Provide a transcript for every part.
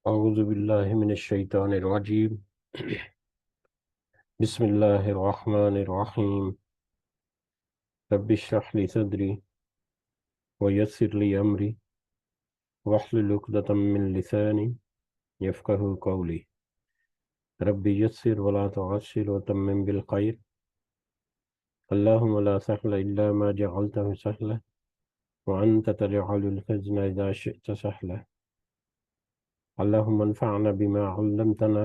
اعوذ باللہ من الشیطان الرجیم بسم اللہ الرحمن الرحیم رب اشرح لی صدری ویسر لی امری واحلل عقدۃ من لسانی یفقہوا قولی رب یسر ولا تعسر وتمم بالخیر اللہم لا سہل الا ما جعلتہ سہلا وانت تجعل الحزن اذا شئت سہلا اللہم انفعنا بما علمتنا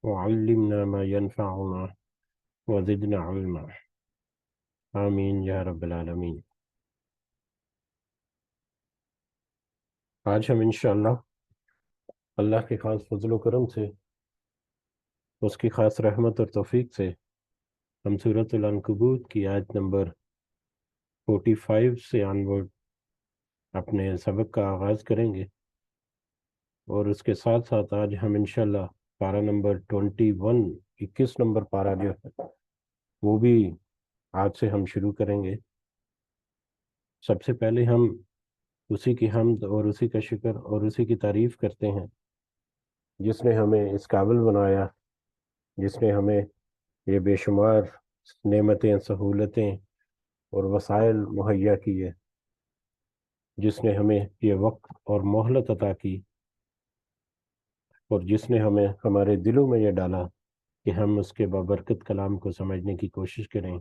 وعلمنا ما ينفعنا وزدنا علما آمین یا رب العالمین۔ آج ہم انشاءاللہ اللہ کے خاص فضل و کرم سے، اس کی خاص رحمت اور توفیق سے، ہم سورۃ العنکبوت کی آیت نمبر 45 سے آنورڈ اپنے سبق کا آغاز کریں گے، اور اس کے ساتھ ساتھ آج ہم انشاءاللہ پارہ نمبر 21 نمبر پارہ جو ہے وہ بھی آج سے ہم شروع کریں گے۔ سب سے پہلے ہم اسی کی حمد اور اسی کا شکر اور اسی کی تعریف کرتے ہیں جس نے ہمیں اس قابل بنایا، جس نے ہمیں یہ بے شمار نعمتیں، سہولتیں اور وسائل مہیا کیے، جس نے ہمیں یہ وقت اور مہلت عطا کی، اور جس نے ہمیں ہمارے دلوں میں یہ ڈالا کہ ہم اس کے بابرکت کلام کو سمجھنے کی کوشش کریں۔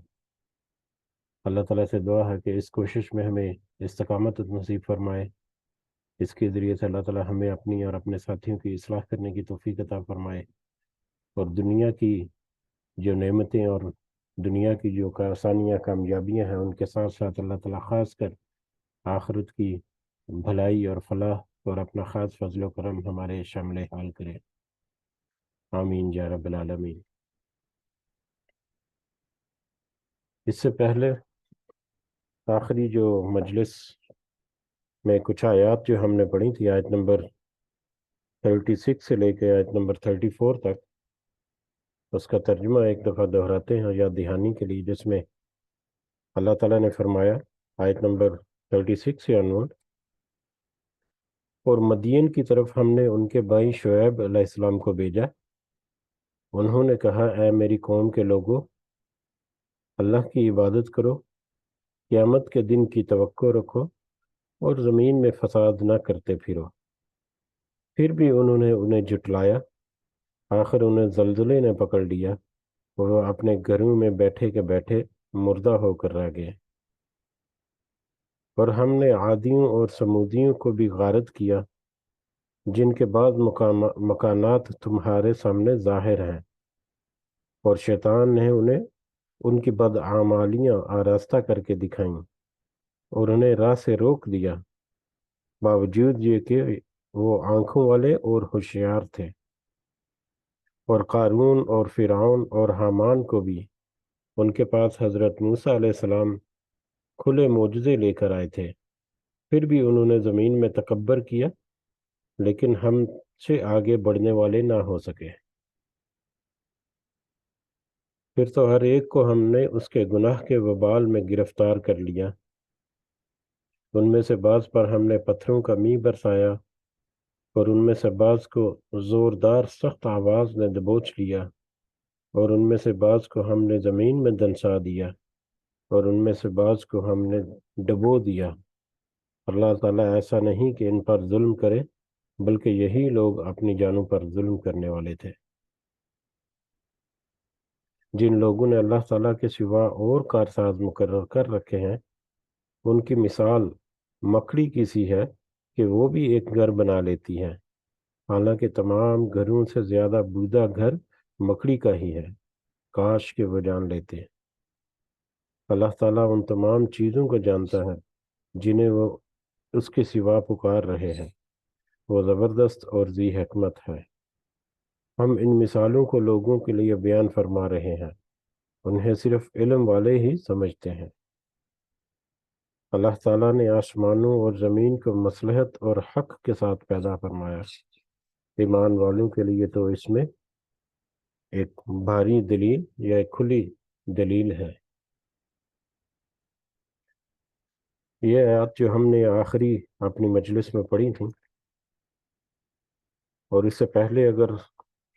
اللہ تعالیٰ سے دعا ہے کہ اس کوشش میں ہمیں استقامت نصیب فرمائے، اس کے ذریعے سے اللہ تعالیٰ ہمیں اپنی اور اپنے ساتھیوں کی اصلاح کرنے کی توفیق عطا فرمائے، اور دنیا کی جو نعمتیں اور دنیا کی جو آسانیاں، کامیابیاں ہیں، ان کے ساتھ ساتھ اللہ تعالیٰ خاص کر آخرت کی بھلائی اور فلاح اور اپنا خاص فضل و کرم ہمارے شامل حال کرے۔ آمین یا رب العالمین۔ اس سے پہلے آخری جو مجلس میں کچھ آیات جو ہم نے پڑھی تھی، آیت نمبر 36 سے لے کے آیت نمبر 34 تک، اس کا ترجمہ ایک دفعہ دہراتے ہیں یاد دہانی کے لیے، جس میں اللہ تعالیٰ نے فرمایا آیت نمبر 36 سے انورڈ، اور مدین کی طرف ہم نے ان کے بھائی شعیب علیہ السلام کو بھیجا، انہوں نے کہا اے میری قوم کے لوگوں، اللہ کی عبادت کرو، قیامت کے دن کی توقع رکھو، اور زمین میں فساد نہ کرتے پھرو۔ پھر بھی انہوں نے انہیں جھٹلایا، آخر انہیں زلزلے نے پکڑ لیا، اور وہ اپنے گھروں میں بیٹھے کے بیٹھے مردہ ہو کر رہ گئے۔ اور ہم نے عادیوں اور سمودیوں کو بھی غارت کیا، جن کے بعض مکانات تمہارے سامنے ظاہر ہیں، اور شیطان نے انہیں ان کی بدعمالیاں آراستہ کر کے دکھائیں، اور انہیں راہ سے روک دیا، باوجود یہ کہ وہ آنکھوں والے اور ہوشیار تھے۔ اور قارون اور فرعون اور حامان کو بھی ان کے پاس حضرت موسیٰ علیہ السلام کھلے معجزے لے کر آئے تھے، پھر بھی انہوں نے زمین میں تکبر کیا، لیکن ہم سے آگے بڑھنے والے نہ ہو سکے۔ پھر تو ہر ایک کو ہم نے اس کے گناہ کے وبال میں گرفتار کر لیا، ان میں سے بعض پر ہم نے پتھروں کا می برسایا، اور ان میں سے بعض کو زوردار سخت آواز نے دبوچ لیا، اور ان میں سے بعض کو ہم نے زمین میں دنسا دیا، اور ان میں سے بعض کو ہم نے ڈبو دیا۔ اللہ تعالیٰ ایسا نہیں کہ ان پر ظلم کرے، بلکہ یہی لوگ اپنی جانوں پر ظلم کرنے والے تھے۔ جن لوگوں نے اللہ تعالیٰ کے سوا اور کارساز مقرر کر رکھے ہیں، ان کی مثال مکڑی کی سی ہے کہ وہ بھی ایک گھر بنا لیتی ہے، حالانکہ تمام گھروں سے زیادہ بودا گھر مکڑی کا ہی ہے، کاش کہ وہ جان لیتے۔ اللہ تعالیٰ ان تمام چیزوں کو جانتا ہے جنہیں وہ اس کے سوا پکار رہے ہیں، وہ زبردست اور ذی حکمت ہے۔ ہم ان مثالوں کو لوگوں کے لیے بیان فرما رہے ہیں، انہیں صرف علم والے ہی سمجھتے ہیں۔ اللہ تعالیٰ نے آسمانوں اور زمین کو مصلحت اور حق کے ساتھ پیدا فرمایا، ایمان والوں کے لیے تو اس میں ایک بھاری دلیل یا ایک کھلی دلیل ہے۔ یہ آیات جو ہم نے آخری اپنی مجلس میں پڑھی تھی، اور اس سے پہلے اگر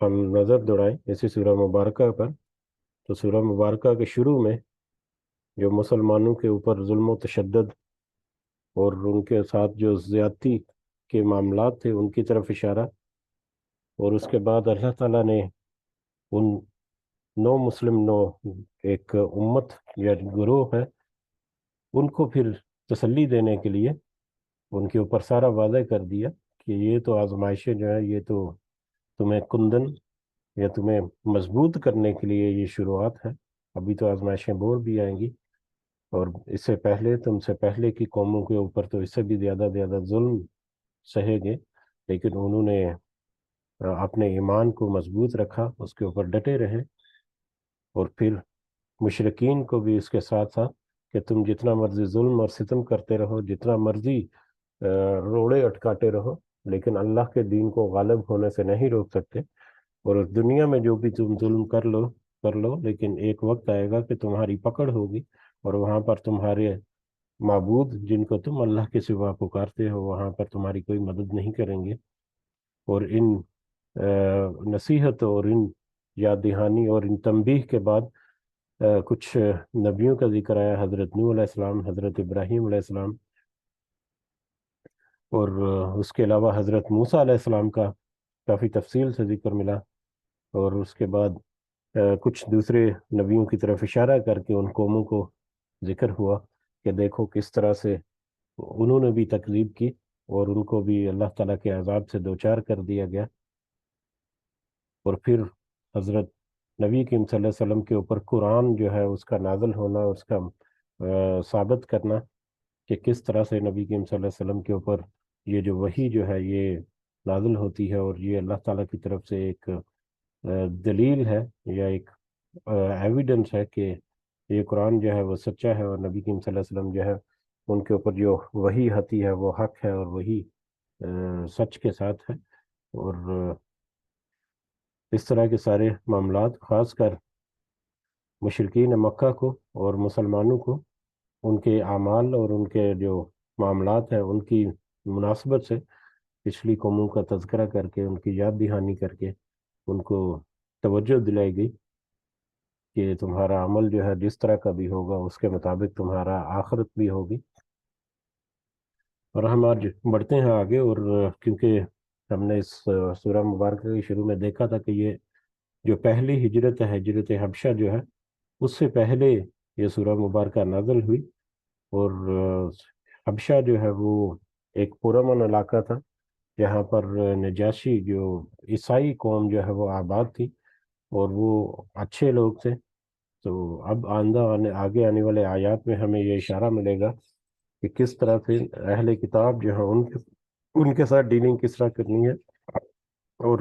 ہم نظر دوڑائیں اسی سورہ مبارکہ پر، تو سورہ مبارکہ کے شروع میں جو مسلمانوں کے اوپر ظلم و تشدد اور ان کے ساتھ جو زیادتی کے معاملات تھے ان کی طرف اشارہ، اور اس کے بعد اللہ تعالیٰ نے ان نو مسلم نو ایک امت یا گروہ ہے ان کو پھر تسلی دینے کے لیے ان کے اوپر سارا واضح کر دیا کہ یہ تو آزمائشیں جو ہے یہ تو تمہیں کندن یا تمہیں مضبوط کرنے کے لیے یہ شروعات ہے، ابھی تو آزمائشیں بور بھی آئیں گی، اور اس سے پہلے تم سے پہلے کی قوموں کے اوپر تو اس سے بھی زیادہ ظلم سہے گے، لیکن انہوں نے اپنے ایمان کو مضبوط رکھا، اس کے اوپر ڈٹے رہے، اور پھر مشرقین کو بھی اس کے ساتھ ساتھ کہ تم جتنا مرضی ظلم اور ستم کرتے رہو، جتنا مرضی روڑے اٹکاتے رہو، لیکن اللہ کے دین کو غالب ہونے سے نہیں روک سکتے، اور اس دنیا میں جو بھی تم ظلم کر لو لیکن ایک وقت آئے گا کہ تمہاری پکڑ ہوگی، اور وہاں پر تمہارے معبود جن کو تم اللہ کے سوا پکارتے ہو وہاں پر تمہاری کوئی مدد نہیں کریں گے۔ اور ان نصیحت اور ان یاد دہانی اور ان تنبیہ کے بعد کچھ نبیوں کا ذکر آیا، حضرت نوح علیہ السلام، حضرت ابراہیم علیہ السلام، اور اس کے علاوہ حضرت موسیٰ علیہ السلام کا کافی تفصیل سے ذکر ملا، اور اس کے بعد کچھ دوسرے نبیوں کی طرف اشارہ کر کے ان قوموں کو ذکر ہوا کہ دیکھو کس طرح سے انہوں نے بھی تکذیب کی اور ان کو بھی اللہ تعالیٰ کے عذاب سے دوچار کر دیا گیا، اور پھر حضرت نبی کریم صلی اللہ علیہ وسلم کے اوپر قرآن جو ہے اس کا نازل ہونا، اس کا ثابت کرنا کہ کس طرح سے نبی کریم صلی اللہ علیہ وسلم کے اوپر یہ جو وحی جو ہے یہ نازل ہوتی ہے، اور یہ اللہ تعالیٰ کی طرف سے ایک دلیل ہے یا ایک ایویڈنس ہے کہ یہ قرآن جو ہے وہ سچا ہے، اور نبی کریم صلی اللہ علیہ وسلم جو ہے ان کے اوپر جو وحی آتی ہے وہ حق ہے، اور وہی سچ کے ساتھ ہے، اور اس طرح کے سارے معاملات خاص کر مشرکین مکہ کو اور مسلمانوں کو ان کے اعمال اور ان کے جو معاملات ہیں ان کی مناسبت سے پچھلی قوموں کا تذکرہ کر کے ان کی یاد دہانی کر کے ان کو توجہ دلائی گئی کہ تمہارا عمل جو ہے جس طرح کا بھی ہوگا اس کے مطابق تمہارا آخرت بھی ہوگی۔ اور ہم آج بڑھتے ہیں آگے، اور کیونکہ ہم نے اس سورہ مبارکہ کے شروع میں دیکھا تھا کہ یہ جو پہلی ہجرت ہے، ہجرت حبشہ جو ہے، اس سے پہلے یہ سورہ مبارکہ نازل ہوئی، اور حبشہ جو ہے وہ ایک پرامن علاقہ تھا جہاں پر نجاشی جو عیسائی قوم جو ہے وہ آباد تھی، اور وہ اچھے لوگ تھے۔ تو اب آگے آنے والے آیات میں ہمیں یہ اشارہ ملے گا کہ کس طرح سے اہل کتاب جو ہے ان کے ساتھ ڈیلنگ کس طرح کرنی ہے، اور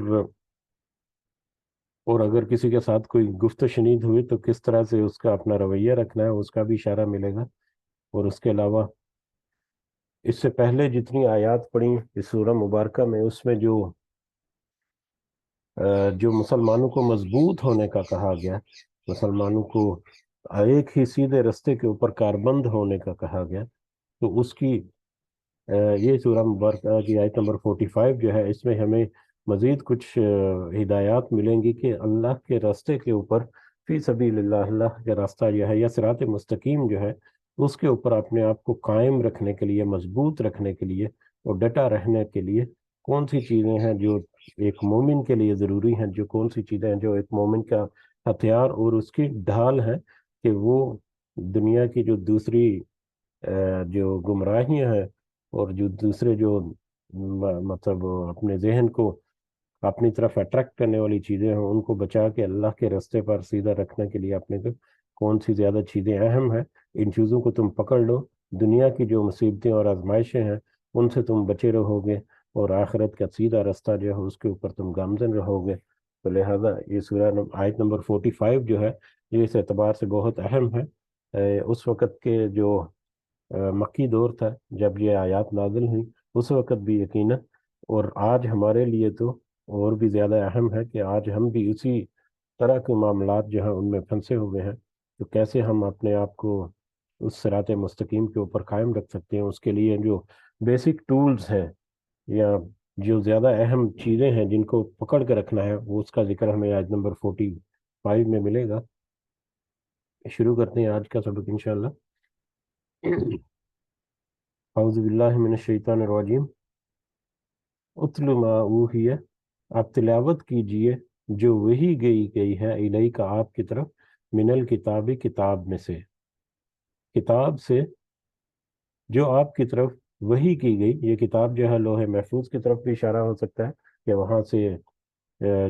اور اگر کسی کے ساتھ کوئی گفت و شنید ہوئی تو کس طرح سے اس کا اپنا رویہ رکھنا ہے، اس کا بھی اشارہ ملے گا۔ اور اس کے علاوہ اس سے پہلے جتنی آیات پڑھی اس سورہ مبارکہ میں، اس میں جو مسلمانوں کو مضبوط ہونے کا کہا گیا، مسلمانوں کو ایک ہی سیدھے رستے کے اوپر کاربند ہونے کا کہا گیا، تو اس کی یہ سورہ مبارکہ کی آیت نمبر 45 جو ہے، اس میں ہمیں مزید کچھ ہدایات ملیں گی کہ اللہ کے راستے کے اوپر فی سبیل اللہ، اللہ کا راستہ جو ہے یا صراط مستقیم جو ہے اس کے اوپر اپنے آپ کو قائم رکھنے کے لیے، مضبوط رکھنے کے لیے اور ڈٹا رہنے کے لیے کون سی چیزیں ہیں جو ایک مومن کے لیے ضروری ہیں، جو کون سی چیزیں ہیں جو ایک مومن کا ہتھیار اور اس کی ڈھال ہے کہ وہ دنیا کی جو دوسری جو گمراہیاں ہیں اور جو دوسرے جو مطلب اپنے ذہن کو اپنی طرف اٹریکٹ کرنے والی چیزیں ہیں ان کو بچا کے اللہ کے راستے پر سیدھا رکھنے کے لیے اپنے کو کون سی زیادہ چیزیں اہم ہیں، ان چیزوں کو تم پکڑ لو، دنیا کی جو مصیبتیں اور آزمائشیں ہیں ان سے تم بچے رہو گے، اور آخرت کا سیدھا راستہ جو ہے اس کے اوپر تم گامزن رہو گے۔ تو لہٰذا یہ سورہ آیت نمبر 45 جو ہے یہ اس اعتبار سے بہت اہم ہے۔ اس وقت کے جو مکی دور تھا جب یہ آیات نازل ہوئی اس وقت بھی یقیناً، اور آج ہمارے لیے تو اور بھی زیادہ اہم ہے کہ آج ہم بھی اسی طرح کے معاملات جو ہیں ان میں پھنسے ہوئے ہیں، تو کیسے ہم اپنے آپ کو اس صراط مستقیم کے اوپر قائم رکھ سکتے ہیں، اس کے لیے جو بیسک ٹولز ہیں یا جو زیادہ اہم چیزیں ہیں جن کو پکڑ کے رکھنا ہے، وہ اس کا ذکر ہمیں آج نمبر 45 میں ملے گا۔ شروع کرتے ہیں آج کا سبق انشاءاللہ۔ اعوذ باللہ من الشیطان الرجیم۔ اتل ما اوحی، آپ تلاوت کیجئے جو وحی گئی ہے الیک کا آپ کی طرف، من الکتاب کتاب میں سے، کتاب سے جو آپ کی طرف وحی کی گئی۔ یہ کتاب جو ہے لوح محفوظ کی طرف بھی اشارہ ہو سکتا ہے کہ وہاں سے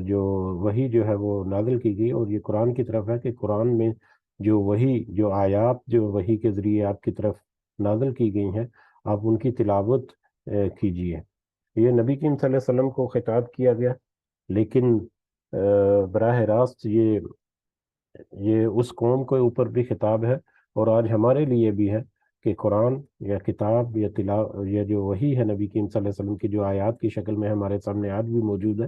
جو وحی جو ہے وہ نازل کی گئی، اور یہ قرآن کی طرف ہے کہ قرآن میں جو وحی، جو آیات جو وحی کے ذریعے آپ کی طرف نازل کی گئی ہیں، آپ ان کی تلاوت کیجیے۔ یہ نبی کریم صلی اللہ علیہ وسلم کو خطاب کیا گیا، لیکن براہ راست یہ اس قوم کے اوپر بھی خطاب ہے، اور آج ہمارے لیے بھی ہے کہ قرآن یا کتاب یا جو وحی ہے نبی کریم صلی اللہ علیہ وسلم کی، جو آیات کی شکل میں ہمارے سامنے آج بھی موجود ہے،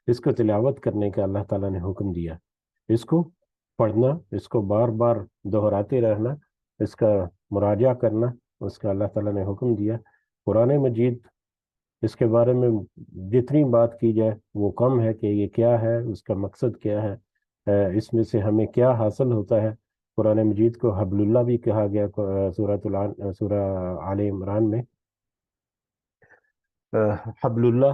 اس کو تلاوت کرنے کا اللہ تعالیٰ نے حکم دیا۔ اس کو پڑھنا، اس کو بار بار دہراتے رہنا، اس کا مراجعہ کرنا، اس کا اللہ تعالیٰ نے حکم دیا۔ قرآن مجید، اس کے بارے میں جتنی بات کی جائے وہ کم ہے کہ یہ کیا ہے، اس کا مقصد کیا ہے، اس میں سے ہمیں کیا حاصل ہوتا ہے۔ قرآن مجید کو حبل اللہ بھی کہا گیا سورہ آل عمران میں۔ حبل اللہ،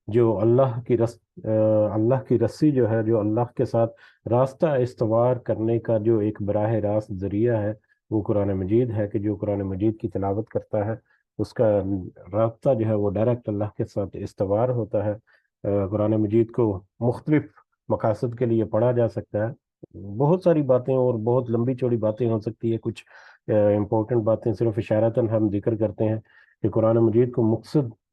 جو اللہ کی رسی جو ہے، جو اللہ کے ساتھ راستہ استوار کرنے کا جو ایک براہ راست ذریعہ ہے، وہ قرآن مجید ہے کہ جو قرآن مجید کی تلاوت کرتا ہے اس کا رابطہ جو ہے وہ ڈائریکٹ اللہ کے ساتھ استوار ہوتا ہے۔ قرآن مجید کو مختلف مقاصد کے لیے پڑھا جا سکتا ہے۔ بہت ساری باتیں اور بہت لمبی چوڑی باتیں ہو سکتی ہے، کچھ امپورٹنٹ باتیں صرف اشارتاً ہم ذکر کرتے ہیں کہ قرآن مجید کو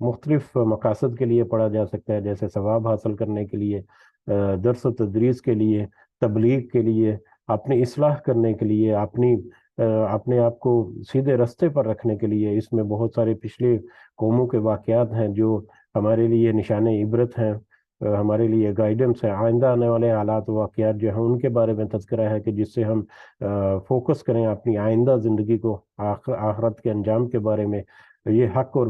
مختلف مقاصد کے لیے پڑھا جا سکتا ہے، جیسے ثواب حاصل کرنے کے لیے، درس و تدریس کے لیے، تبلیغ کے لیے، اپنی اصلاح کرنے کے لیے، اپنے آپ کو سیدھے رستے پر رکھنے کے لیے۔ اس میں بہت سارے پچھلے قوموں کے واقعات ہیں جو ہمارے لیے نشان عبرت ہیں، ہمارے لیے گائیڈنس ہے۔ آئندہ آنے والے حالات و واقعات جو ہیں ان کے بارے میں تذکرہ ہے کہ جس سے ہم فوکس کریں اپنی آئندہ زندگی کو، آخرت کے انجام کے بارے میں۔ یہ حق اور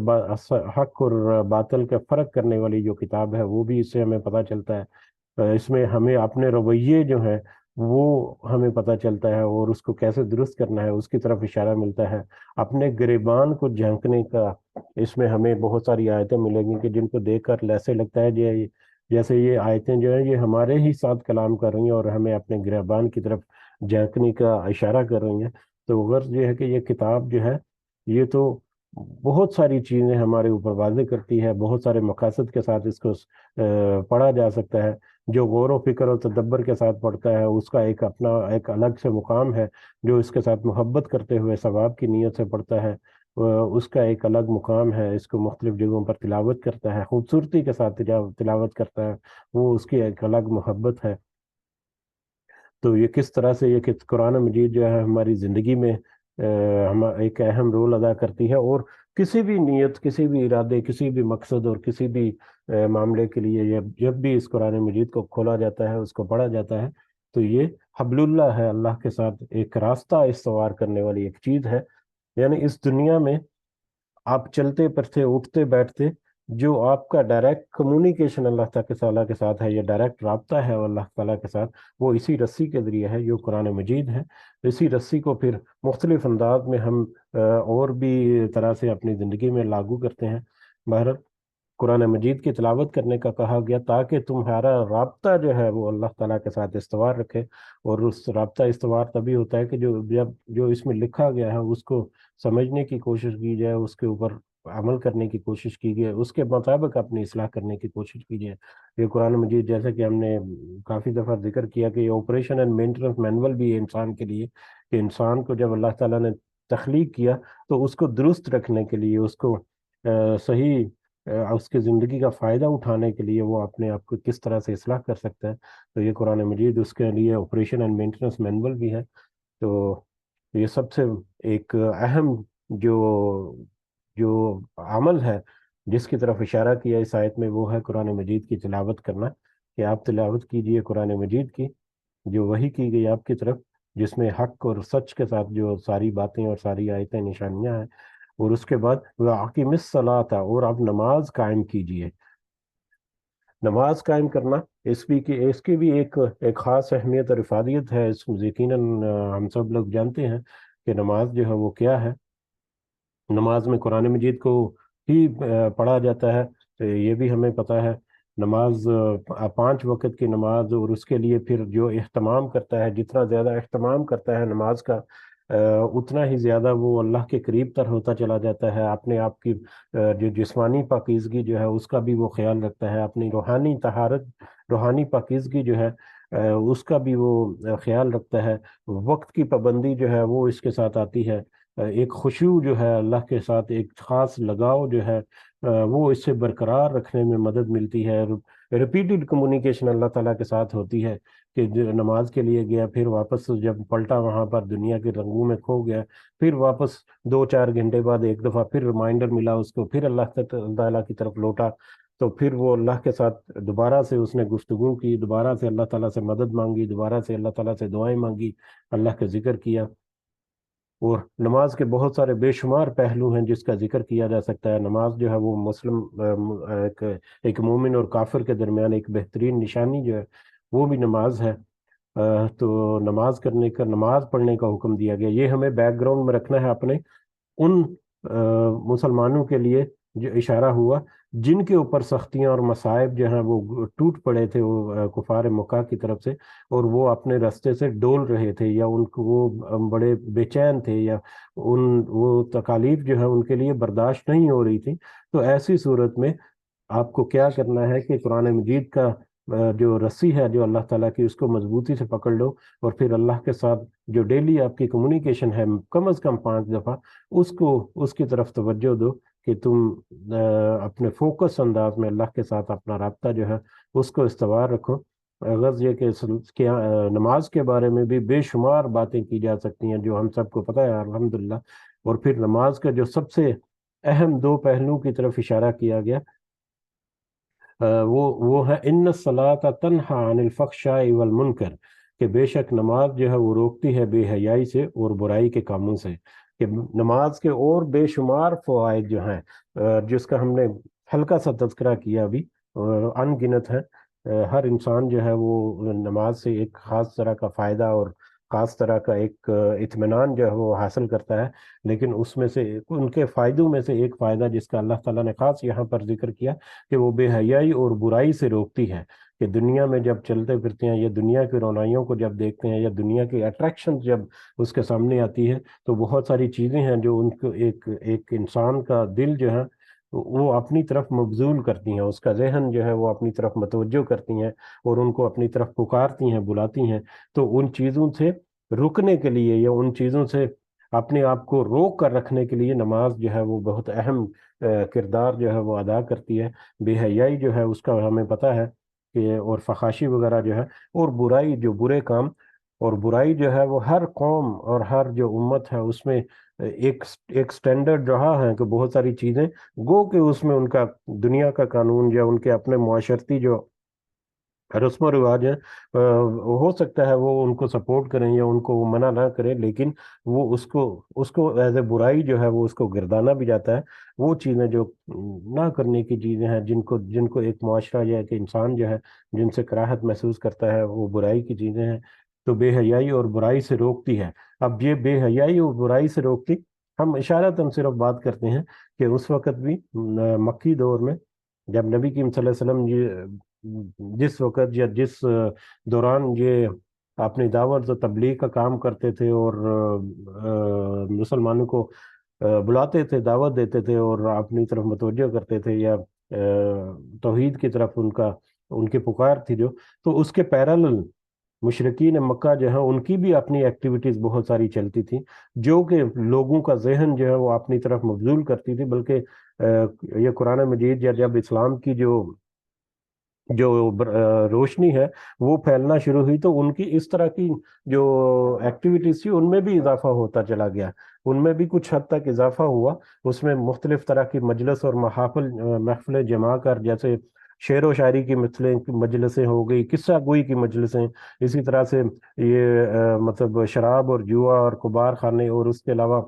باطل کا فرق کرنے والی جو کتاب ہے وہ بھی اس سے ہمیں پتہ چلتا ہے۔ اس میں ہمیں اپنے رویے جو ہیں وہ ہمیں پتہ چلتا ہے، اور اس کو کیسے درست کرنا ہے اس کی طرف اشارہ ملتا ہے۔ اپنے گریبان کو جھانکنے کا اس میں ہمیں بہت ساری آیتیں ملیں گی کہ جن کو دیکھ کر ایسے لگتا ہے جیسے یہ آیتیں جو ہیں یہ ہمارے ہی ساتھ کلام کر رہی ہیں اور ہمیں اپنے گریبان کی طرف جھانکنے کا اشارہ کر رہی ہیں۔ تو غرض یہ ہے کہ یہ کتاب جو ہے یہ تو بہت ساری چیزیں ہمارے اوپر واضح کرتی ہے، بہت سارے مقاصد کے ساتھ اس کو پڑھا جا سکتا ہے۔ جو غور و فکر و تدبر کے ساتھ پڑھتا ہے اس کا ایک الگ سے مقام ہے۔ جو اس کے ساتھ محبت کرتے ہوئے ثواب کی نیت سے پڑھتا ہے اس کا ایک الگ مقام ہے۔ اس کو مختلف جگہوں پر تلاوت کرتا ہے، خوبصورتی کے ساتھ تلاوت کرتا ہے، وہ اس کی ایک الگ محبت ہے۔ تو یہ کس طرح سے یہ قرآن مجید جو ہے ہماری زندگی میں ایک اہم رول ادا کرتی ہے، اور کسی بھی نیت، کسی بھی ارادے، کسی بھی مقصد اور کسی بھی معاملے کے لیے جب بھی اس قرآن مجید کو کھولا جاتا ہے، اس کو پڑھا جاتا ہے، تو یہ حبل اللہ ہے، اللہ کے ساتھ ایک راستہ استوار کرنے والی ایک چیز ہے۔ یعنی اس دنیا میں آپ چلتے پھرتے اٹھتے بیٹھتے جو آپ کا ڈائریکٹ کمیونیکیشن اللہ تعالیٰ کے ساتھ ہے، یہ ڈائریکٹ رابطہ ہے اللہ تعالیٰ کے ساتھ، وہ اسی رسی کے ذریعے ہے جو قرآن مجید ہے۔ اسی رسی کو پھر مختلف انداز میں ہم اور بھی طرح سے اپنی زندگی میں لاگو کرتے ہیں۔ بہرحال قرآن مجید کی تلاوت کرنے کا کہا گیا تاکہ تمہارا رابطہ جو ہے وہ اللہ تعالیٰ کے ساتھ استوار رکھے، اور اس رابطہ استوار تبھی ہوتا ہے کہ جو اس میں لکھا گیا ہے اس کو سمجھنے کی کوشش کی جائے، اس کے اوپر عمل کرنے کی کوشش کی جائے، اس کے مطابق اپنی اصلاح کرنے کی کوشش کی جائے۔ یہ قرآن مجید جیسا کہ ہم نے کافی دفعہ ذکر کیا کہ یہ آپریشن اینڈ مینٹیننس مینول بھی ہے انسان کے لیے، کہ انسان کو جب اللہ تعالیٰ نے تخلیق کیا تو اس کو درست رکھنے کے لیے، اس کو صحیح اس کی زندگی کا فائدہ اٹھانے کے لیے وہ اپنے آپ کو کس طرح سے اصلاح کر سکتا ہے۔ تو یہ قرآن مجید اس کے لیے آپریشن اینڈ مینٹیننس مینول بھی ہے۔ تو یہ سب سے ایک اہم جو جو عمل ہے جس کی طرف اشارہ کیا اس آیت میں، وہ ہے قرآن مجید کی تلاوت کرنا، کہ آپ تلاوت کیجئے قرآن مجید کی جو وحی کی گئی آپ کی طرف، جس میں حق اور سچ کے ساتھ جو ساری باتیں اور ساری آیتیں نشانیاں ہیں۔ اور اس کے بعد وَأَقِمِ الصَّلَاةَ، اور آپ نماز قائم کیجئے۔ نماز قائم کرنا اس کی بھی ایک خاص اہمیت اور افادیت ہے، اس یقیناً ہم سب لوگ جانتے ہیں کہ نماز جو ہے وہ کیا ہے۔ نماز میں قرآن مجید کو ہی پڑھا جاتا ہے، تو یہ بھی ہمیں پتہ ہے۔ نماز 5 وقت کی نماز، اور اس کے لیے پھر جو اہتمام کرتا ہے، جتنا زیادہ اہتمام کرتا ہے نماز کا اتنا ہی زیادہ وہ اللہ کے قریب تر ہوتا چلا جاتا ہے۔ اپنے آپ کی جو جسمانی پاکیزگی جو ہے اس کا بھی وہ خیال رکھتا ہے، اپنی روحانی طہارت، روحانی پاکیزگی جو ہے اس کا بھی وہ خیال رکھتا ہے۔ وقت کی پابندی جو ہے وہ اس کے ساتھ آتی ہے، ایک خشوع جو ہے اللہ کے ساتھ، ایک خاص لگاؤ جو ہے وہ اس سے برقرار رکھنے میں مدد ملتی ہے۔ ریپیٹڈ کمیونیکیشن اللہ تعالیٰ کے ساتھ ہوتی ہے کہ جو نماز کے لیے گیا، پھر واپس جب پلٹا وہاں پر دنیا کے رنگوں میں کھو گیا، پھر واپس 2-4 گھنٹے بعد ایک دفعہ پھر ریمائنڈر ملا اس کو، پھر اللہ تعالیٰ کی طرف لوٹا، تو پھر وہ اللہ کے ساتھ دوبارہ سے اس نے گفتگو کی، دوبارہ سے اللہ تعالیٰ سے مدد مانگی، دوبارہ سے اللہ تعالیٰ سے دعائیں مانگی، اللہ کا ذکر کیا۔ اور نماز کے بہت سارے بے شمار پہلو ہیں جس کا ذکر کیا جا سکتا ہے۔ نماز جو ہے وہ مسلم ایک مومن اور کافر کے درمیان ایک بہترین نشانی جو ہے وہ بھی نماز ہے۔ تو نماز پڑھنے کا حکم دیا گیا، یہ ہمیں بیک گراؤنڈ میں رکھنا ہے اپنے ان مسلمانوں کے لیے جو اشارہ ہوا جن کے اوپر سختیاں اور مصائب جو ہیں وہ ٹوٹ پڑے تھے، وہ کفار مکہ کی طرف سے، اور وہ اپنے رستے سے ڈول رہے تھے، یا ان کو وہ بڑے بے چین تھے، یا وہ تکالیف جو ہے ان کے لیے برداشت نہیں ہو رہی تھی۔ تو ایسی صورت میں آپ کو کیا کرنا ہے کہ قرآن مجید کا جو رسی ہے جو اللہ تعالیٰ کی، اس کو مضبوطی سے پکڑ لو، اور پھر اللہ کے ساتھ جو ڈیلی آپ کی کمیونیکیشن ہے کم از کم 5 دفعہ، اس کی طرف توجہ دو کہ تم اپنے فوکس انداز میں اللہ کے ساتھ اپنا رابطہ جو ہے اس کو استوار رکھو۔ غرض یہ کہ نماز کے بارے میں بھی بے شمار باتیں کی جا سکتی ہیں جو ہم سب کو پتہ ہے الحمدللہ۔ اور پھر نماز کا جو سب سے اہم 2 پہلوؤں کی طرف اشارہ کیا گیا، وہ ہے ان الصلاۃ تنہا عن الفحشاء والمنکر، کہ بے شک نماز جو ہے وہ روکتی ہے بے حیائی سے اور برائی کے کاموں سے۔ کہ نماز کے اور بے شمار فوائد جو ہیں جس کا ہم نے ہلکا سا تذکرہ کیا ابھی، ان گنت ہے۔ ہر انسان جو ہے وہ نماز سے ایک خاص طرح کا فائدہ اور خاص طرح کا ایک اطمینان جو ہے وہ حاصل کرتا ہے، لیکن اس میں سے ان کے فائدوں میں سے ایک فائدہ جس کا اللہ تعالیٰ نے خاص یہاں پر ذکر کیا کہ وہ بے حیائی اور برائی سے روکتی ہے۔ کہ دنیا میں جب چلتے پھرتے ہیں، یا دنیا کی رونائیوں کو جب دیکھتے ہیں، یا دنیا کی اٹریکشن جب اس کے سامنے آتی ہے، تو بہت ساری چیزیں ہیں جو ان کو ایک انسان کا دل جو ہے وہ اپنی طرف مبذول کرتی ہیں، اس کا ذہن جو ہے وہ اپنی طرف متوجہ کرتی ہیں، اور ان کو اپنی طرف پکارتی ہیں، بلاتی ہیں۔ تو ان چیزوں سے رکنے کے لیے، یا ان چیزوں سے اپنے آپ کو روک کر رکھنے کے لیے نماز جو ہے وہ بہت اہم کردار جو ہے وہ ادا کرتی ہے۔ بے حیائی جو ہے اس کا ہمیں پتہ ہے کہ، اور فحاشی وغیرہ جو ہے، اور برائی، جو برے کام اور برائی جو ہے وہ ہر قوم اور ہر جو امت ہے اس میں ایک سٹینڈرڈ رہا ہے کہ بہت ساری چیزیں گو کہ اس میں ان کا دنیا کا قانون یا ان کے اپنے معاشرتی جو رسم و رواج ہیں ہو سکتا ہے وہ ان کو سپورٹ کریں یا ان کو وہ منع نہ کریں، لیکن وہ اس کو ایز اے برائی جو ہے وہ اس کو گردانا بھی جاتا ہے۔ وہ چیزیں جو نہ کرنے کی چیزیں ہیں، جن کو ایک معاشرہ یا ایک انسان جو ہے جن سے کراہت محسوس کرتا ہے، وہ برائی کی چیزیں ہیں، تو بے حیائی اور برائی سے روکتی ہے۔ اب یہ بے حیائی اور برائی سے روکتی، ہم اشارتاً صرف بات کرتے ہیں کہ اس وقت بھی مکی دور میں جب نبی کریم صلی اللہ علیہ وسلم جس وقت یا جس دوران یہ اپنی دعوت و تبلیغ کا کام کرتے تھے، اور مسلمانوں کو بلاتے تھے، دعوت دیتے تھے، اور اپنی طرف متوجہ کرتے تھے، یا توحید کی طرف ان کی پکار تھی جو، تو اس کے پیرالل مشرقین مکہ جو ہے ان کی بھی اپنی ایکٹیویٹیز بہت ساری چلتی تھی، جو کہ لوگوں کا ذہن جو ہے وہ اپنی طرف مبذول کرتی تھی۔ بلکہ یہ قرآن مجید یا جب اسلام کی جو روشنی ہے وہ پھیلنا شروع ہوئی، تو ان کی اس طرح کی جو ایکٹیویٹیز تھی ان میں بھی اضافہ ہوتا چلا گیا، ان میں بھی کچھ حد تک اضافہ ہوا۔ اس میں مختلف طرح کی مجلس اور محفلیں جما کر، جیسے شعر و شاعری کی مجلسیں ہو گئی، قصہ گوئی کی مجلسیں، اسی طرح سے یہ مطلب شراب اور جوا اور کبار خانے، اور اس کے علاوہ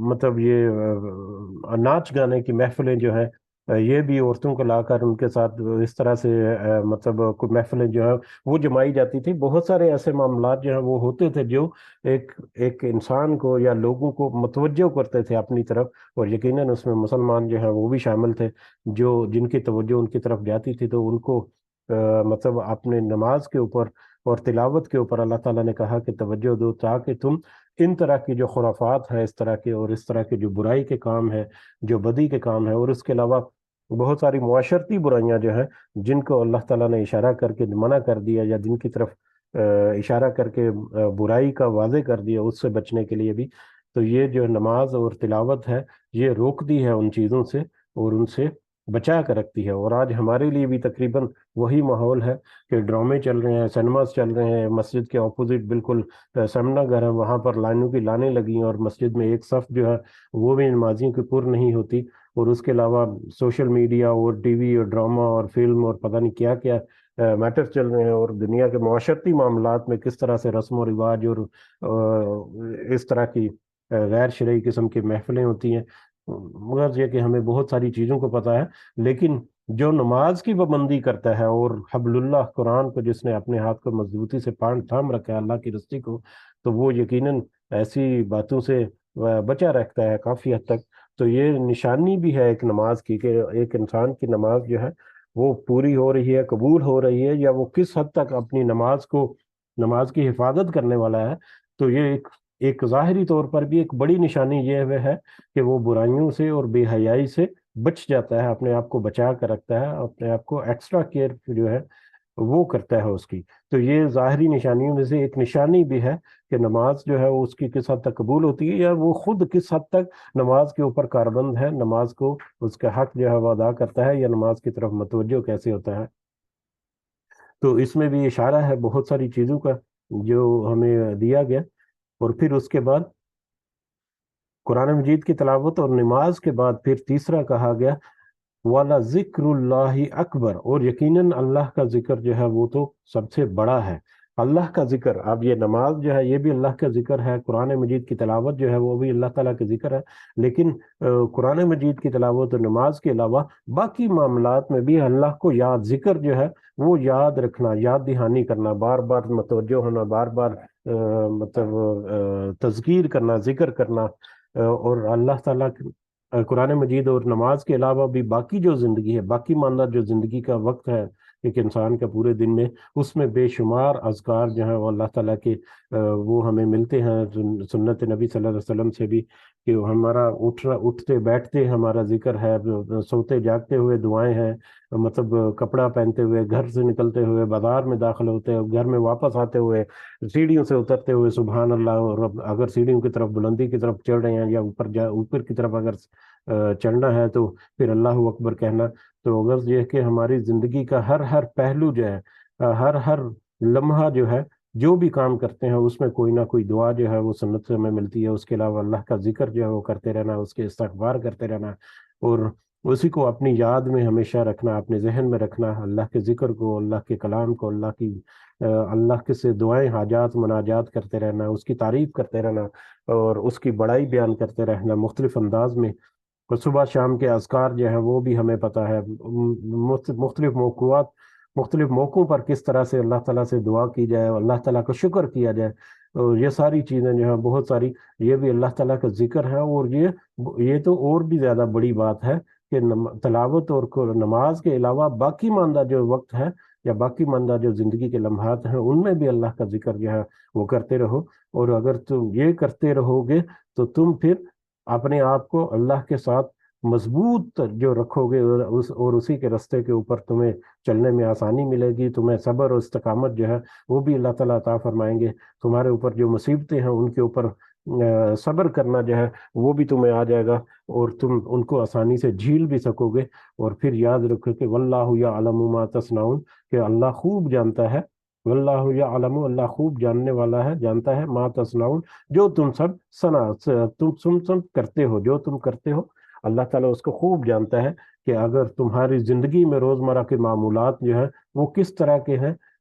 مطلب یہ ناچ گانے کی محفلیں جو ہیں، یہ بھی عورتوں کو لا کر ان کے ساتھ اس طرح سے مطلب کوئی محفلیں جو ہے وہ جمائی جاتی تھی. بہت سارے ایسے معاملات جو ہیں وہ ہوتے تھے جو ایک ایک انسان کو یا لوگوں کو متوجہ کرتے تھے اپنی طرف. اور یقیناً اس میں مسلمان جو ہیں وہ بھی شامل تھے، جو جن کی توجہ ان کی طرف جاتی تھی تو ان کو مطلب اپنے نماز کے اوپر اور تلاوت کے اوپر اللہ تعالیٰ نے کہا کہ توجہ دو، تاکہ تم ان طرح کی جو خرافات ہے اس طرح کے اور اس طرح کے جو برائی کے کام ہے، جو بدی کے کام ہے، اور اس کے علاوہ بہت ساری معاشرتی برائیاں جو ہیں جن کو اللہ تعالیٰ نے اشارہ کر کے منع کر دیا، یا جن کی طرف اشارہ کر کے برائی کا واضح کر دیا، اس سے بچنے کے لیے بھی. تو یہ جو نماز اور تلاوت ہے یہ روکتی ہے ان چیزوں سے اور ان سے بچا کر رکھتی ہے. اور آج ہمارے لیے بھی تقریباً وہی ماحول ہے کہ ڈرامے چل رہے ہیں، سنیماز چل رہے ہیں. مسجد کے اپوزٹ بالکل سمنا گھر ہے، وہاں پر لائنوں کی لانیں لگی ہیں، اور مسجد میں ایک صف جو ہے وہ بھی نمازیوں کی پر نہیں ہوتی. اور اس کے علاوہ سوشل میڈیا اور ٹی وی اور ڈرامہ اور فلم اور پتہ نہیں کیا کیا میٹر چل رہے ہیں. اور دنیا کے معاشرتی معاملات میں کس طرح سے رسم و رواج اور اس طرح کی غیر شرعی قسم کی محفلیں ہوتی ہیں. مگر یہ کہ ہمیں بہت ساری چیزوں کو پتہ ہے، لیکن جو نماز کی پابندی کرتا ہے اور حبل اللہ قرآن کو جس نے اپنے ہاتھ کو مضبوطی سے تھام رکھا ہے، اللہ کی رسی کو، تو وہ یقیناً ایسی باتوں سے بچا رکھتا ہے کافی حد تک. تو یہ نشانی بھی ہے ایک نماز کی کہ ایک انسان کی نماز جو ہے وہ پوری ہو رہی ہے، قبول ہو رہی ہے، یا وہ کس حد تک اپنی نماز کی حفاظت کرنے والا ہے. تو یہ ایک ظاہری طور پر بھی ایک بڑی نشانی یہ ہے کہ وہ برائیوں سے اور بے حیائی سے بچ جاتا ہے، اپنے آپ کو بچا کر رکھتا ہے، اپنے آپ کو ایکسٹرا کیئر جو ہے وہ کرتا ہے اس کی. تو یہ ظاہری نشانیوں میں سے ایک نشانی بھی ہے کہ نماز جو ہے وہ اس کی کس حد تک قبول ہوتی ہے، یا وہ خود کس حد تک نماز کے اوپر کاربند ہے، نماز کو اس کا حق جو ہے وہ ادا کرتا ہے، یا نماز کی طرف متوجہ کیسے ہوتا ہے. تو اس میں بھی اشارہ ہے بہت ساری چیزوں کا جو ہمیں دیا گیا. اور پھر اس کے بعد قرآن مجید کی تلاوت اور نماز کے بعد پھر تیسرا کہا گیا والا ذکر اللہ اکبر، اور یقیناً اللہ کا ذکر جو ہے وہ تو سب سے بڑا ہے. اللہ کا ذکر، اب یہ نماز جو ہے یہ بھی اللہ کا ذکر ہے، قرآن مجید کی تلاوت جو ہے وہ بھی اللہ تعالیٰ کا ذکر ہے. لیکن قرآن مجید کی تلاوت اور نماز کے علاوہ باقی معاملات میں بھی اللہ کو ذکر جو ہے وہ یاد رکھنا، یاد دہانی کرنا، بار بار متوجہ ہونا، بار بار مطلب تذکیر کرنا، ذکر کرنا. اور اللہ تعالیٰ قرآن مجید اور نماز کے علاوہ بھی باقی جو زندگی ہے، باقی ماندہ جو زندگی کا وقت ہے ایک انسان کا پورے دن میں، اس میں بے شمار اذکار جو ہیں وہ اللہ تعالیٰ کے وہ ہمیں ملتے ہیں سنت نبی صلی اللہ علیہ وسلم سے بھی، کہ ہمارا اٹھتے بیٹھتے ہمارا ذکر ہے، سوتے جاگتے ہوئے دعائیں ہیں، مطلب کپڑا پہنتے ہوئے، گھر سے نکلتے ہوئے، بازار میں داخل ہوتے ہوئے، گھر میں واپس آتے ہوئے، سیڑھیوں سے اترتے ہوئے سبحان اللہ. اور اگر سیڑھیوں کی طرف بلندی کی طرف چڑھ رہے ہیں یا اوپر کی طرف اگر چڑھنا ہے تو پھر اللہ اکبر کہنا. تو اگر یہ کہ ہماری زندگی کا ہر ہر پہلو جو ہے، ہر ہر لمحہ جو ہے، جو بھی کام کرتے ہیں اس میں کوئی نہ کوئی دعا جو ہے وہ سنت سے ہمیں ملتی ہے. اس کے علاوہ اللہ کا ذکر جو ہے وہ کرتے رہنا، اس کے استغفار کرتے رہنا، اور اسی کو اپنی یاد میں ہمیشہ رکھنا، اپنے ذہن میں رکھنا، اللہ کے ذکر کو، اللہ کے کلام کو، اللہ کے سے دعائیں حاجات مناجات کرتے رہنا، اس کی تعریف کرتے رہنا اور اس کی بڑائی بیان کرتے رہنا مختلف انداز میں. اور صبح شام کے اذکار جو ہیں وہ بھی ہمیں پتہ ہے، مختلف موقعوں پر کس طرح سے اللہ تعالیٰ سے دعا کی جائے اور اللہ تعالیٰ کا شکر کیا جائے. اور یہ ساری چیزیں جو ہیں بہت ساری، یہ بھی اللہ تعالیٰ کا ذکر ہے. اور یہ تو اور بھی زیادہ بڑی بات ہے کہ تلاوت اور نماز کے علاوہ باقی ماندہ جو وقت ہے یا باقی ماندہ جو زندگی کے لمحات ہیں ان میں بھی اللہ کا ذکر جو ہے وہ کرتے رہو. اور اگر تم یہ کرتے رہو گے تو تم پھر اپنے آپ کو اللہ کے ساتھ مضبوط جو رکھو گے، اور اسی کے رستے کے اوپر تمہیں چلنے میں آسانی ملے گی. تمہیں صبر اور استقامت جو ہے وہ بھی اللہ تعالیٰ عطا فرمائیں گے. تمہارے اوپر جو مصیبتیں ہیں ان کے اوپر صبر کرنا جو ہے وہ بھی تمہیں آ جائے گا، اور تم ان کو آسانی سے جھیل بھی سکو گے. اور پھر یاد رکھو کہ واللہ یعلم ما تصنعون، کہ اللہ خوب جانتا ہے، واللہ یعلم، اللہ خوب جاننے والا ہے، جانتا ہے، ما تصنعون، جو تم سب کرتے ہو، جو تم کرتے ہو اللہ تعالیٰ اس کو خوب جانتا ہے. کہ اگر تمہاری زندگی میں روزمرہ کے معمولات جو ہیں وہ کس طرح کے ہیں،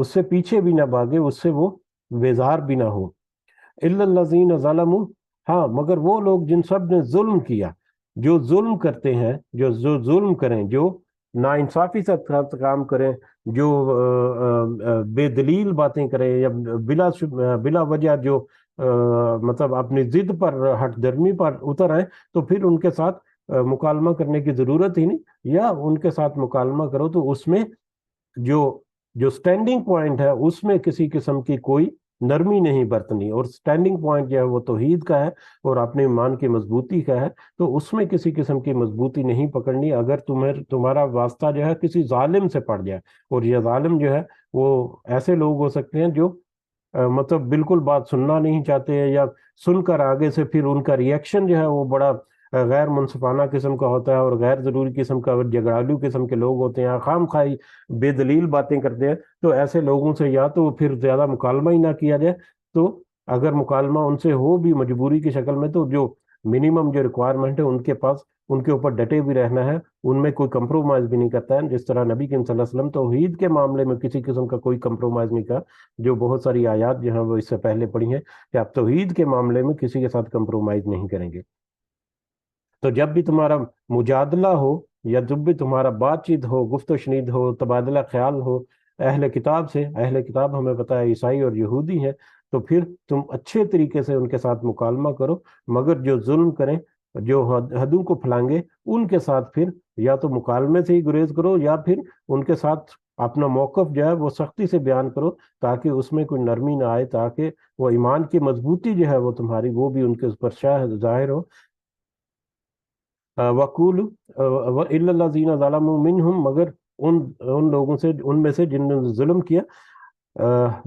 اس سے پیچھے بھی نہ بھاگے، اس سے وہ بیزار بھی نہ ہو۔ الا الذین ظلموا، ہاں مگر وہ لوگ جن سب نے ظلم کیا، جو ظلم کرتے ہیں، جو ظلم کریں، جو ناانصافی سے کام کریں، جو بے دلیل باتیں کریں، یا بلا وجہ جو مطلب اپنی ضد پر، ہٹ درمی پر اتر آئیں، تو پھر ان کے ساتھ مکالمہ کرنے کی ضرورت ہی نہیں، یا ان کے ساتھ مکالمہ کرو تو اس میں جو جو سٹینڈنگ پوائنٹ ہے اس میں کسی قسم کی کوئی نرمی نہیں برتنی، اور سٹینڈنگ پوائنٹ جو ہے وہ توحید کا ہے اور اپنے ایمان کی مضبوطی کا ہے، تو اس میں کسی قسم کی مضبوطی نہیں پکڑنی۔ اگر تمہارا واسطہ جو ہے کسی ظالم سے پڑ جائے، اور یہ ظالم جو ہے وہ ایسے لوگ ہو سکتے ہیں جو مطلب بالکل بات سننا نہیں چاہتے ہیں، یا سن کر آگے سے پھر ان کا ریئیکشن جو ہے وہ بڑا غیر منصفانہ قسم کا ہوتا ہے، اور غیر ضروری قسم کا جھگڑالو قسم کے لوگ ہوتے ہیں، خام خواہی بے دلیل باتیں کرتے ہیں، تو ایسے لوگوں سے یا تو پھر زیادہ مکالمہ ہی نہ کیا جائے۔ تو اگر مکالمہ ان سے ہو بھی مجبوری کی شکل میں، تو جو منیمم جو ریکوائرمنٹ ہے ان کے پاس، ان کے اوپر ڈٹے بھی رہنا ہے، ان میں کوئی کمپرومائز بھی نہیں کرتا ہے، جس طرح نبی کریم صلی اللہ علیہ وسلم توحید کے معاملے میں کسی قسم کا کوئی کمپرومائز نہیں کیا، جو بہت ساری آیات جو ہیں وہ اس سے پہلے پڑھی ہیں کہ آپ توحید کے معاملے میں کسی کے ساتھ کمپرومائز نہیں کریں گے۔ تو جب بھی تمہارا مجادلہ ہو، یا جب بھی تمہارا بات چیت ہو، گفت و شنید ہو، تبادلہ خیال ہو اہل کتاب سے، اہل کتاب ہمیں پتہ ہے عیسائی اور یہودی ہیں، تو پھر تم اچھے طریقے سے ان کے ساتھ مکالمہ کرو، مگر جو ظلم کریں، جو حدوں کو پھلانگے، ان کے ساتھ پھر یا تو مکالمے سے ہی گریز کرو، یا پھر ان کے ساتھ اپنا موقف جو ہے وہ سختی سے بیان کرو، تاکہ اس میں کوئی نرمی نہ آئے، تاکہ وہ ایمان کی مضبوطی جو ہے وہ تمہاری، وہ بھی ان کے اوپر ظاہر ہو۔ وقول الا الذین ظلموا منہم، مگر ان لوگوں سے، ان میں سے جن نے ظلم کیا،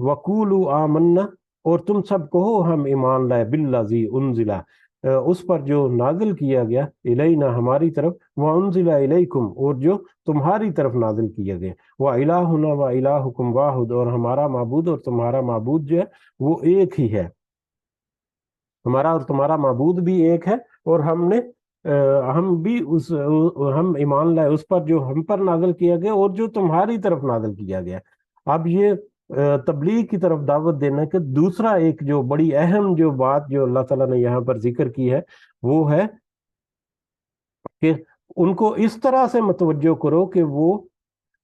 وقولوا آمنا، اور تم سب کہو ہم ایمان لائے، بالذی انزل، اس پر جو نازل کیا گیا، الینا ہماری طرف، وانزل الیکم، اور جو تمہاری طرف نازل کیا گیا، والہنا والہکم واحد، اور ہمارا معبود اور تمہارا معبود جو ہے وہ ایک ہی ہے، ہمارا اور تمہارا معبود بھی ایک ہے، اور ہم بھی ہم ایمان لائے اس پر جو ہم پر نازل کیا گیا اور جو تمہاری طرف نازل کیا گیا۔ اب یہ تبلیغ کی طرف دعوت دینا کہ دوسرا ایک جو بڑی اہم جو بات جو اللہ تعالیٰ نے یہاں پر ذکر کی ہے، وہ ہے کہ ان کو اس طرح سے متوجہ کرو کہ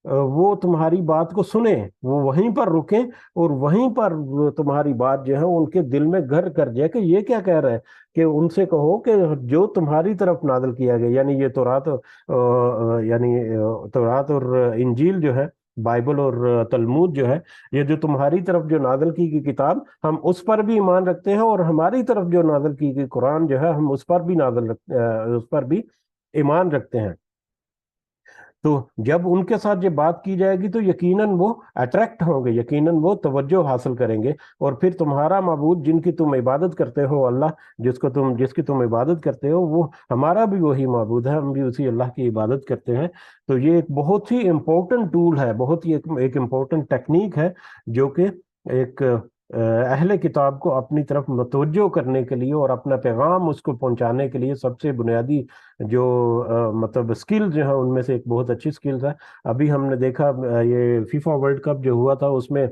وہ تمہاری بات کو سنیں، وہ وہیں پر رکیں، اور وہیں پر تمہاری بات جو ہے ان کے دل میں گھر کر جائے کہ یہ کیا کہہ رہے ہیں، کہ ان سے کہو کہ جو تمہاری طرف نازل کیا گیا، یعنی یہ تورات اور انجیل جو ہے، بائبل اور تلمود جو ہے، یہ جو تمہاری طرف جو نازل کی گئی کتاب، ہم اس پر بھی ایمان رکھتے ہیں، اور ہماری طرف جو نازل کی گئی قرآن جو ہے، ہم اس پر بھی ایمان رکھتے ہیں۔ تو جب ان کے ساتھ یہ بات کی جائے گی تو یقیناً وہ اٹریکٹ ہوں گے، یقیناً وہ توجہ حاصل کریں گے، اور پھر تمہارا معبود جن کی تم عبادت کرتے ہو، اللہ جس کی تم عبادت کرتے ہو، وہ ہمارا بھی وہی معبود ہے، ہم بھی اسی اللہ کی عبادت کرتے ہیں۔ تو یہ ایک بہت ہی امپورٹنٹ ٹول ہے، بہت ہی ایک امپورٹنٹ ٹیکنیک ہے، جو کہ ایک اہل کتاب کو اپنی طرف متوجہ کرنے کے لیے اور اپنا پیغام اس کو پہنچانے کے لیے سب سے بنیادی جو مطلب سکل جو ہیں ان میں سے ایک بہت اچھی سکلز ہے۔ ابھی ہم نے دیکھا یہ فیفا ورلڈ کپ جو ہوا تھا، اس میں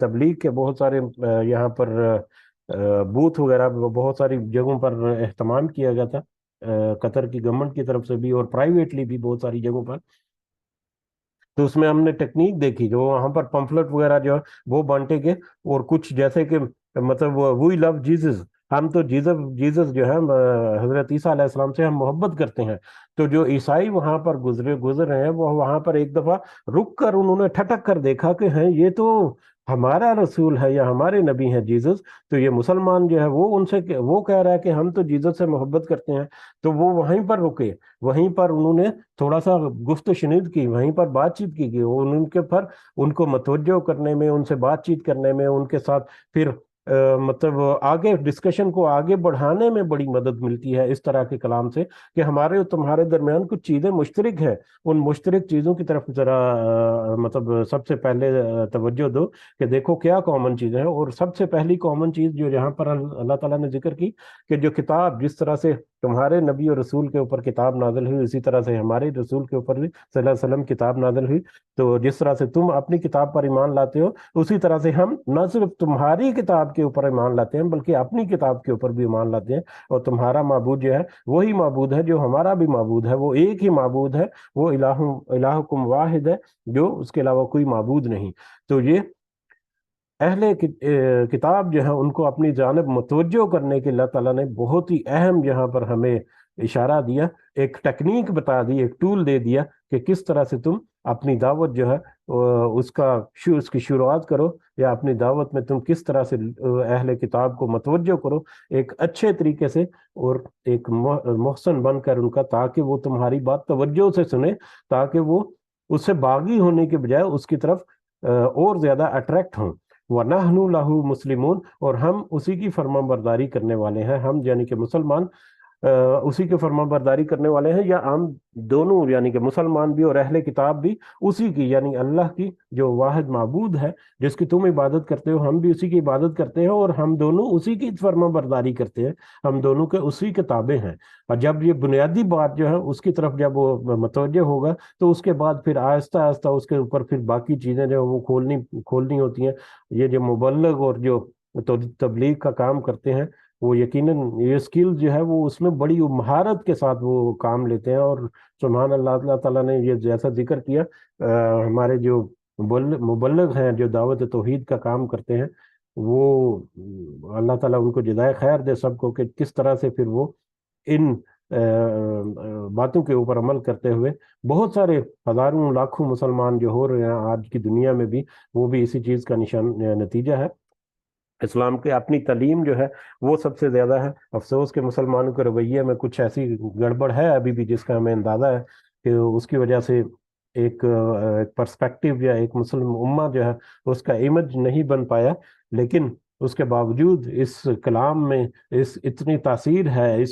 تبلیغ کے بہت سارے یہاں پر بوتھ وغیرہ بہت ساری جگہوں پر اہتمام کیا گیا تھا، قطر کی گورنمنٹ کی طرف سے بھی اور پرائیویٹلی بھی بہت ساری جگہوں پر۔ تو اس میں ہم نے ٹیکنیک دیکھی کہ وہاں پر پمفلٹ وغیرہ جو ہے وہ بانٹے گئے، اور کچھ جیسے کہ مطلب وی لو جیزس، ہم تو جیزس جو ہے حضرت عیسیٰ علیہ السلام سے ہم محبت کرتے ہیں۔ تو جو عیسائی وہاں پر گزر رہے ہیں، وہ وہاں پر ایک دفعہ رک کر انہوں نے ٹھٹک کر دیکھا کہ ہیں یہ تو ہمارا رسول ہے یا ہمارے نبی ہیں جیزس۔ تو یہ مسلمان جو ہے وہ کہہ رہا ہے کہ ہم تو جیزس سے محبت کرتے ہیں۔ تو وہ وہیں پر رکے، وہیں پر انہوں نے تھوڑا سا گفت و شنید کی، وہیں پر بات چیت کی گئی، ان کو متوجہ کرنے میں، ان سے بات چیت کرنے میں، ان کے ساتھ پھر مطلب آگے ڈسکشن کو آگے بڑھانے میں بڑی مدد ملتی ہے اس طرح کے کلام سے، کہ ہمارے اور تمہارے درمیان کچھ چیزیں مشترک ہیں، ان مشترک چیزوں کی طرف ذرا مطلب سب سے پہلے توجہ دو کہ دیکھو کیا کامن چیزیں ہیں۔ اور سب سے پہلی کامن چیز جو یہاں پر اللہ تعالیٰ نے ذکر کی، کہ جو کتاب جس طرح سے تمہارے نبی اور رسول کے اوپر کتاب نازل ہوئی اسی طرح سے ہمارے رسول کے اوپر بھی صلی اللہ علیہ وسلم کتاب نازل ہوئی. تو جس طرح سے تم اپنی کتاب پر ایمان لاتے ہو اسی طرح سے ہم نہ صرف تمہاری کتاب کے اوپر ایمان لاتے ہیں بلکہ اپنی کتاب کے اوپر بھی ایمان لاتے ہیں. اور تمہارا معبود جو ہے وہی معبود ہے جو ہمارا بھی معبود ہے, وہ ایک ہی معبود ہے, وہ الہکم واحد ہے, جو اس کے علاوہ کوئی معبود نہیں. تو یہ اہل کتاب جو ہے ان کو اپنی جانب متوجہ کرنے کے اللہ تعالیٰ نے بہت ہی اہم یہاں پر ہمیں اشارہ دیا, ایک ٹیکنیک بتا دی, ایک ٹول دے دیا کہ کس طرح سے تم اپنی دعوت جو ہے اس کی شروعات کرو, یا اپنی دعوت میں تم کس طرح سے اہل کتاب کو متوجہ کرو ایک اچھے طریقے سے اور ایک محسن بن کر ان کا, تاکہ وہ تمہاری بات توجہ سے سنے, تاکہ وہ اس سے باغی ہونے کے بجائے اس کی طرف اور زیادہ اٹریکٹ ہوں. وَنَحْنُ لَهُ مُسْلِمُونَ, اور ہم اسی کی فرما برداری کرنے والے ہیں. ہم یعنی کہ مسلمان اسی کے فرما برداری کرنے والے ہیں, یا ہم دونوں یعنی کہ مسلمان بھی اور اہل کتاب بھی اسی کی یعنی اللہ کی جو واحد معبود ہے جس کی تم عبادت کرتے ہو, ہم بھی اسی کی عبادت کرتے ہیں اور ہم دونوں اسی کی فرما برداری کرتے ہیں, ہم دونوں کے اسی کے تابع ہیں. اور جب یہ بنیادی بات جو ہے اس کی طرف جب وہ متوجہ ہوگا تو اس کے بعد پھر آہستہ آہستہ اس کے اوپر پھر باقی چیزیں جو وہ کھولنی ہوتی ہیں. یہ جو مبلغ اور جو تبلیغ کا کام کرتے ہیں وہ یقیناً یہ سکل جو ہے وہ اس میں بڑی مہارت کے ساتھ وہ کام لیتے ہیں. اور سبحان اللہ, اللہ تعالیٰ نے یہ جیسا ذکر کیا ہمارے جو مبلغ ہیں جو دعوت توحید کا کام کرتے ہیں, وہ اللہ تعالیٰ ان کو جزائے خیر دے سب کو, کہ کس طرح سے پھر وہ ان باتوں کے اوپر عمل کرتے ہوئے بہت سارے ہزاروں لاکھوں مسلمان جو ہو رہے ہیں آج کی دنیا میں بھی, وہ بھی اسی چیز کا نتیجہ ہے. اسلام کے اپنی تعلیم جو ہے وہ سب سے زیادہ ہے. افسوس کہ مسلمانوں کے رویے میں کچھ ایسی گڑبڑ ہے ابھی بھی جس کا ہمیں اندازہ ہے کہ اس کی وجہ سے ایک پرسپیکٹیو یا ایک مسلم امہ جو ہے اس کا امیج نہیں بن پایا. لیکن اس کے باوجود اس کلام میں اتنی تاثیر ہے,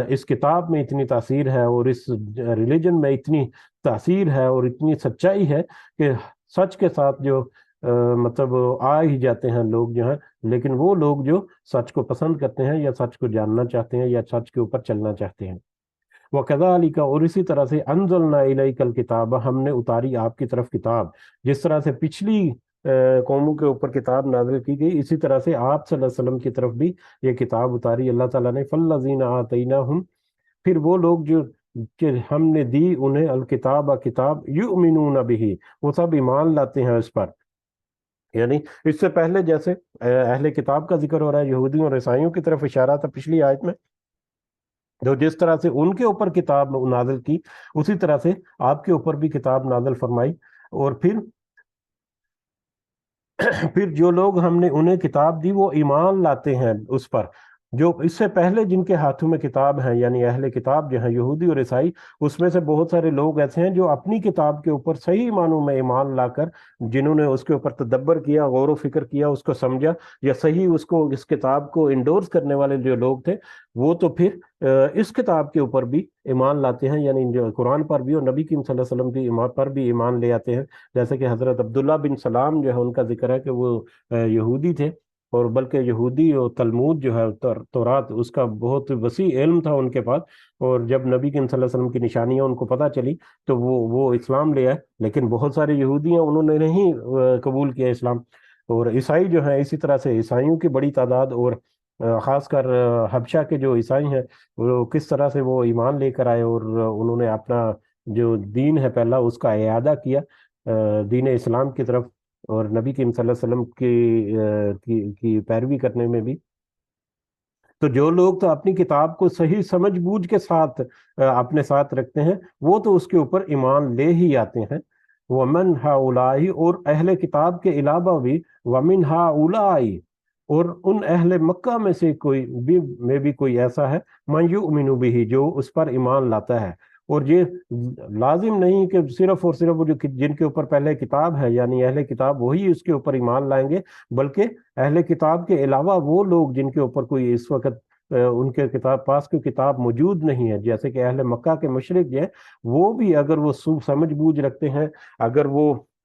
اس کتاب میں اتنی تاثیر ہے, اور اس ریلیجن میں اتنی تاثیر ہے اور اتنی سچائی ہے کہ سچ کے ساتھ جو مطلب آ ہی جاتے ہیں لوگ جو ہیں. لیکن وہ لوگ جو سچ کو پسند کرتے ہیں یا سچ کو جاننا چاہتے ہیں یا سچ کے اوپر چلنا چاہتے ہیں. وَكَذَلِكَ, اور اسی طرح سے أَنزَلْنَا إِلَيْكَ الْكِتَابَ, ہم نے اتاری آپ کی طرف کتاب. جس طرح سے پچھلی قوموں کے اوپر کتاب نازل کی گئی اسی طرح سے آپ صلی اللہ علیہ وسلم کی طرف بھی یہ کتاب اتاری اللہ تعالیٰ نے. فَالَّذِينَ آتَيْنَاهُمْ, پھر وہ لوگ جو کہ ہم نے دی انہیں الکتاب کتاب, یؤمنون بہ, وہ سب ایمان لاتے ہیں اس پر. یعنی اس سے پہلے جیسے اہل کتاب کا ذکر ہو رہا ہے, یہودیوں اور عیسائیوں کی طرف اشارہ تھا پچھلی آیت میں, جو جس طرح سے ان کے اوپر کتاب نازل کی اسی طرح سے آپ کے اوپر بھی کتاب نازل فرمائی. اور پھر جو لوگ ہم نے انہیں کتاب دی وہ ایمان لاتے ہیں اس پر, جو اس سے پہلے جن کے ہاتھوں میں کتاب ہیں یعنی اہل کتاب جو ہیں یہودی اور عیسائی, اس میں سے بہت سارے لوگ ایسے ہیں جو اپنی کتاب کے اوپر صحیح معنوں میں ایمان لا کر, جنہوں نے اس کے اوپر تدبر کیا, غور و فکر کیا, اس کو سمجھا, یا صحیح اس کتاب کو انڈورس کرنے والے جو لوگ تھے وہ تو پھر اس کتاب کے اوپر بھی ایمان لاتے ہیں, یعنی جو قرآن پر بھی اور نبی کریم صلی اللہ علیہ وسلم کی پر بھی ایمان لے آتے ہیں. جیسے کہ حضرت عبداللہ بن سلام جو ہے ان کا ذکر ہے کہ وہ یہودی تھے, اور بلکہ یہودی اور تلمود جو ہے تورات اس کا بہت وسیع علم تھا ان کے پاس. اور جب نبی کریم صلی اللہ علیہ وسلم کی نشانیاں ان کو پتہ چلی تو وہ اسلام لے آئے. لیکن بہت سارے یہودی ہیں انہوں نے نہیں قبول کیا اسلام. اور عیسائی جو ہیں اسی طرح سے عیسائیوں کی بڑی تعداد, اور خاص کر حبشہ کے جو عیسائی ہیں وہ کس طرح سے وہ ایمان لے کر آئے اور انہوں نے اپنا جو دین ہے پہلا اس کا اعادہ کیا دین اسلام کی طرف, اور نبی کریم صلی اللہ علیہ وسلم کی پیروی کرنے میں بھی. تو جو لوگ تو اپنی کتاب کو صحیح سمجھ بوجھ کے ساتھ اپنے ساتھ رکھتے ہیں وہ تو اس کے اوپر ایمان لے ہی آتے ہیں. وَمَنْ هَؤُلَاءِ, اور اہل کتاب کے علاوہ بھی وَمِنْ هَؤُلَاءِ, اور ان اہل مکہ میں سے کوئی ایسا ہے مَنْ يُؤْمِنُ بِهِ, جو اس پر ایمان لاتا ہے. اور یہ لازم نہیں کہ صرف اور صرف وہ جن کے اوپر پہلے کتاب ہے یعنی اہل کتاب وہی اس کے اوپر ایمان لائیں گے, بلکہ اہل کتاب کے علاوہ وہ لوگ جن کے اوپر کوئی اس وقت ان کے پاس کوئی کتاب موجود نہیں ہے, جیسے کہ اہل مکہ کے مشرک جو ہیں وہ بھی اگر وہ سمجھ بوجھ رکھتے ہیں, اگر وہ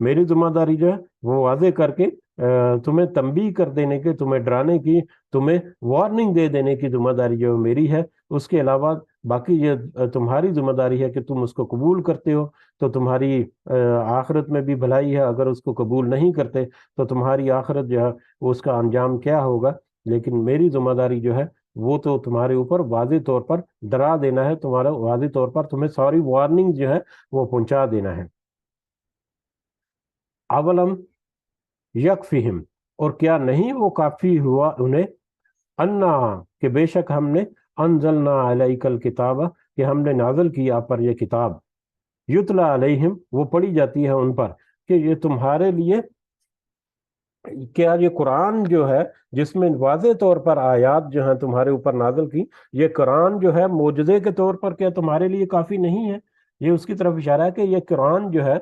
میری ذمہ داری جو ہے وہ واضح کر کے تمہیں تنبیہ کر دینے کی، تمہیں ڈرانے کی، تمہیں وارننگ دے دینے کی ذمہ داری جو میری ہے۔ اس کے علاوہ باقی یہ تمہاری ذمہ داری ہے کہ تم اس کو قبول کرتے ہو تو تمہاری آخرت میں بھی بھلائی ہے، اگر اس کو قبول نہیں کرتے تو تمہاری آخرت جو ہے اس کا انجام کیا ہوگا۔ لیکن میری ذمہ داری جو ہے وہ تو تمہارے اوپر واضح طور پر ڈرا دینا ہے، تمہارا واضح طور پر تمہیں ساری وارننگ جو ہے وہ پہنچا دینا ہے۔ اولم یکفہم، اور کیا نہیں وہ کافی ہوا انہیں، انا کہ بے شک ہم نے، انزلنا علیک الکتاب کہ ہم نے نازل کیا آپ پر یہ کتاب، یتلا علیہم وہ پڑھی جاتی ہے ان پر، کہ یہ تمہارے لیے، کیا یہ قرآن جو ہے جس میں واضح طور پر آیات جو ہیں تمہارے اوپر نازل کی، یہ قرآن جو ہے معجزے کے طور پر کیا تمہارے لیے کافی نہیں ہے؟ یہ اس کی طرف اشارہ ہے کہ یہ قرآن جو ہے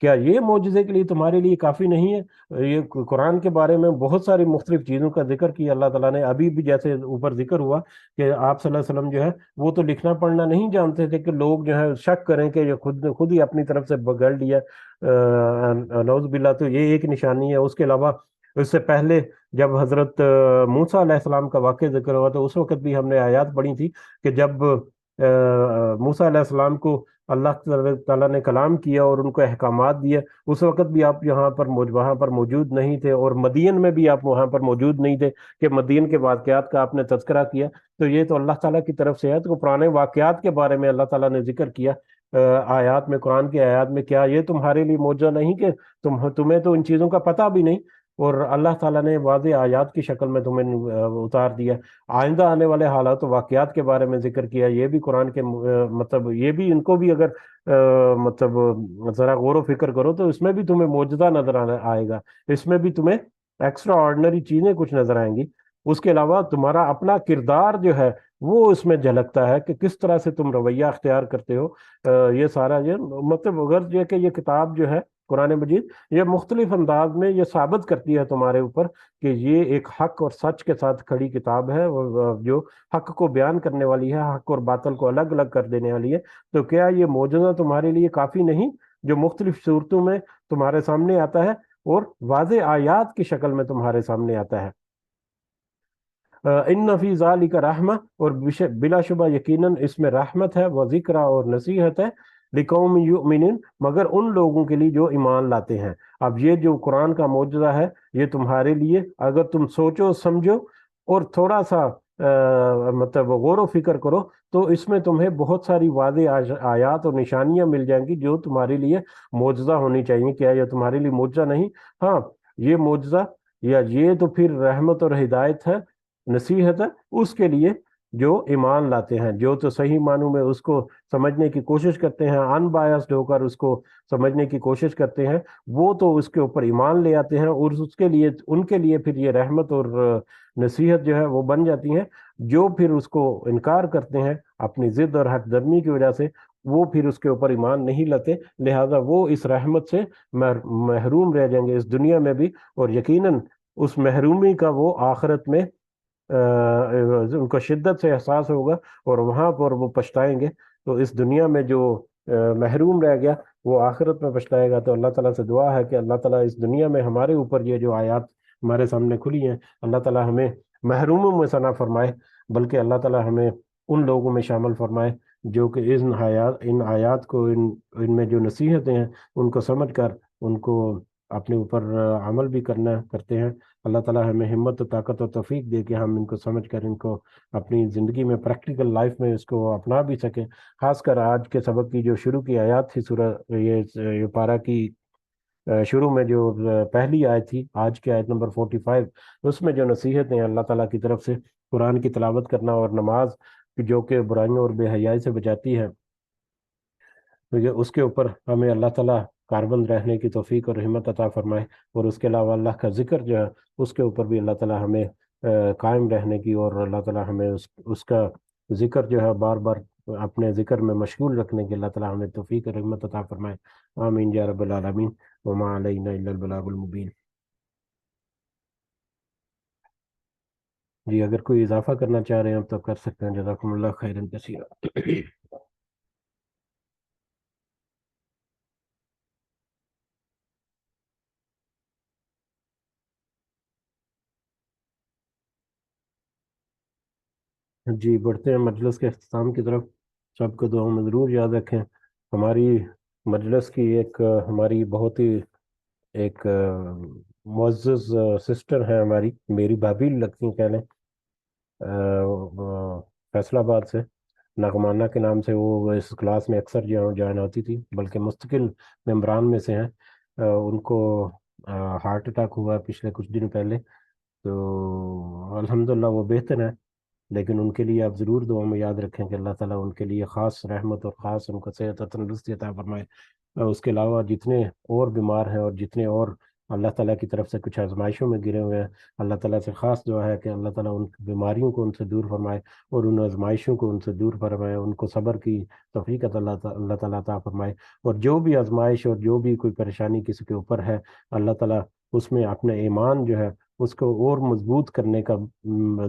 کیا یہ معجزے کے لیے تمہارے لیے کافی نہیں ہے؟ یہ قرآن کے بارے میں بہت ساری مختلف چیزوں کا ذکر کیا اللہ تعالیٰ نے، ابھی بھی جیسے اوپر ذکر ہوا کہ آپ صلی اللہ علیہ وسلم جو ہے وہ تو لکھنا پڑھنا نہیں جانتے تھے کہ لوگ جو ہے شک کریں کہ یہ خود ہی اپنی طرف سے بگڑ لیا، نعوذ باللہ، تو یہ ایک نشانی ہے۔ اس کے علاوہ اس سے پہلے جب حضرت موسیٰ علیہ السلام کا واقعہ ذکر ہوا تو اس وقت بھی ہم نے آیات پڑھی تھی کہ جب موسیٰ علیہ السلام کو اللہ تعالیٰ نے کلام کیا اور ان کو احکامات دیے، اس وقت بھی آپ وہاں پر موجود نہیں تھے، اور مدین میں بھی آپ وہاں پر موجود نہیں تھے کہ مدین کے واقعات کا آپ نے تذکرہ کیا۔ تو یہ تو اللہ تعالیٰ کی طرف سے ہے، تو پرانے واقعات کے بارے میں اللہ تعالیٰ نے ذکر کیا آیات میں، قرآن کی آیات میں۔ کیا یہ تمہارے لیے معجزہ نہیں کہ تمہیں تو ان چیزوں کا پتہ بھی نہیں، اور اللہ تعالیٰ نے واضح آیات کی شکل میں تمہیں اتار دیا۔ آئندہ آنے والے حالات و واقعات کے بارے میں ذکر کیا، یہ بھی قرآن کے مطلب یہ بھی ان کو بھی اگر مطلب ذرا غور و فکر کرو تو اس میں بھی تمہیں معجزہ نظر آئے گا، اس میں بھی تمہیں ایکسٹرا آرڈنری چیزیں کچھ نظر آئیں گی۔ اس کے علاوہ تمہارا اپنا کردار جو ہے وہ اس میں جھلکتا ہے کہ کس طرح سے تم رویہ اختیار کرتے ہو۔ یہ سارا یہ مطلب غرض یہ کہ یہ کتاب جو ہے قرآن مجید، یہ مختلف انداز میں یہ ثابت کرتی ہے تمہارے اوپر کہ یہ ایک حق اور سچ کے ساتھ کھڑی کتاب ہے، اور جو حق کو بیان کرنے والی ہے، حق اور باطل کو الگ الگ کر دینے والی ہے۔ تو کیا یہ معجزہ تمہارے لیے کافی نہیں جو مختلف صورتوں میں تمہارے سامنے آتا ہے اور واضح آیات کی شکل میں تمہارے سامنے آتا ہے؟ ان فی ذالک رحمہ، اور بلا شبہ یقیناً اس میں رحمت ہے، وہ ذکر اور نصیحت ہے، لقوم یؤمنون، مگر ان لوگوں کے لیے جو ایمان لاتے ہیں۔ اب یہ جو قرآن کا معجزہ ہے یہ تمہارے لیے اگر تم سوچو سمجھو اور تھوڑا سا مطلب غور و فکر کرو تو اس میں تمہیں بہت ساری واضح آیات اور نشانیاں مل جائیں گی جو تمہارے لیے معجزہ ہونی چاہیے۔ کیا یہ تمہارے لیے معجزہ نہیں؟ ہاں، یہ معجزہ یا یہ تو پھر رحمت اور ہدایت ہے، نصیحت ہے اس کے لیے جو ایمان لاتے ہیں، جو تو صحیح معنوں میں اس کو سمجھنے کی کوشش کرتے ہیں، ان بایسڈ ہو کر اس کو سمجھنے کی کوشش کرتے ہیں، وہ تو اس کے اوپر ایمان لے آتے ہیں، اور اس کے لیے ان کے لیے پھر یہ رحمت اور نصیحت جو ہے وہ بن جاتی ہیں۔ جو پھر اس کو انکار کرتے ہیں اپنی ضد اور حق درمی کی وجہ سے، وہ پھر اس کے اوپر ایمان نہیں لاتے، لہذا وہ اس رحمت سے محروم رہ جائیں گے اس دنیا میں بھی، اور یقیناً اس محرومی کا وہ آخرت میں ان کو شدت سے احساس ہوگا، اور وہاں پر وہ پچھتائیں گے۔ تو اس دنیا میں جو محروم رہ گیا وہ آخرت میں پچھتائے گا۔ تو اللہ تعالیٰ سے دعا ہے کہ اللہ تعالیٰ اس دنیا میں ہمارے اوپر یہ جو آیات ہمارے سامنے کھلی ہیں، اللہ تعالیٰ ہمیں محروموں میں سے نہ فرمائے، بلکہ اللہ تعالیٰ ہمیں ان لوگوں میں شامل فرمائے جو کہ ان آیات کو، ان میں جو نصیحتیں ہیں ان کو سمجھ کر ان کو اپنے اوپر عمل بھی کرتے ہیں۔ اللہ تعالیٰ ہمیں ہمت و طاقت و توفیق دے کہ ہم ان کو سمجھ کر ان کو اپنی زندگی میں پریکٹیکل لائف میں اس کو اپنا بھی سکیں۔ خاص کر آج کے سبق کی جو شروع کی آیات تھی، سورہ یہ پارہ کی شروع میں جو پہلی آیت تھی، آج کی آیت نمبر 45، اس میں جو نصیحتیں ہیں اللہ تعالیٰ کی طرف سے، قرآن کی تلاوت کرنا اور نماز جو کہ برائیوں اور بے حیائی سے بچاتی ہے، تو یہ اس کے اوپر ہمیں اللہ تعالیٰ کاربند رہنے کی توفیق اور ہمت عطا فرمائے، اور اس کے علاوہ اللہ کا ذکر جو ہے اس کے اوپر بھی اللہ تعالیٰ ہمیں قائم رہنے کی، اور اللہ تعالیٰ ہمیں اس کا ذکر جو ہے بار بار اپنے ذکر میں مشغول رکھنے کی اللہ تعالیٰ ہمیں توفیق اور ہمت عطا فرمائے۔ آمین یا رب العالمین، وما علینا الا البلاغ المبین۔ جی اگر کوئی اضافہ کرنا چاہ رہے ہیں تو کر سکتے ہیں، جزاکم اللہ خیرا کثیرا۔ جی بڑھتے ہیں مجلس کے اختتام کی طرف. سب کو دعاؤں میں ضرور یاد رکھیں. ہماری مجلس کی ایک ہماری بہت ہی ایک معزز سسٹر ہیں ہماری، میری بھابھی لگتی ہیں کہنے، فیصل آباد سے، نغمانہ کے نام سے. وہ اس کلاس میں اکثر جوائن ہوتی تھی، بلکہ مستقل ممبران میں سے ہیں. ان کو ہارٹ اٹیک ہوا پچھلے کچھ دن پہلے، تو الحمدللہ وہ بہتر ہیں. لیکن ان کے لیے آپ ضرور دعا میں یاد رکھیں کہ اللہ تعالیٰ ان کے لیے خاص رحمت اور خاص ان کو صحت و تندرستی عطا فرمائے. اس کے علاوہ جتنے اور بیمار ہیں اور جتنے اور اللہ تعالیٰ کی طرف سے کچھ آزمائشوں میں گرے ہوئے ہیں، اللہ تعالیٰ سے خاص دعا ہے کہ اللہ تعالیٰ ان بیماریوں کو ان سے دور فرمائے اور ان آزمائشوں کو ان سے دور فرمائے، ان کو صبر کی توفیق اللہ تعالیٰ عطا فرمائے. اور جو بھی آزمائش اور جو بھی کوئی پریشانی کسی کے اوپر ہے، اللہ تعالیٰ اس میں اپنا ایمان جو ہے اس کو اور مضبوط کرنے کا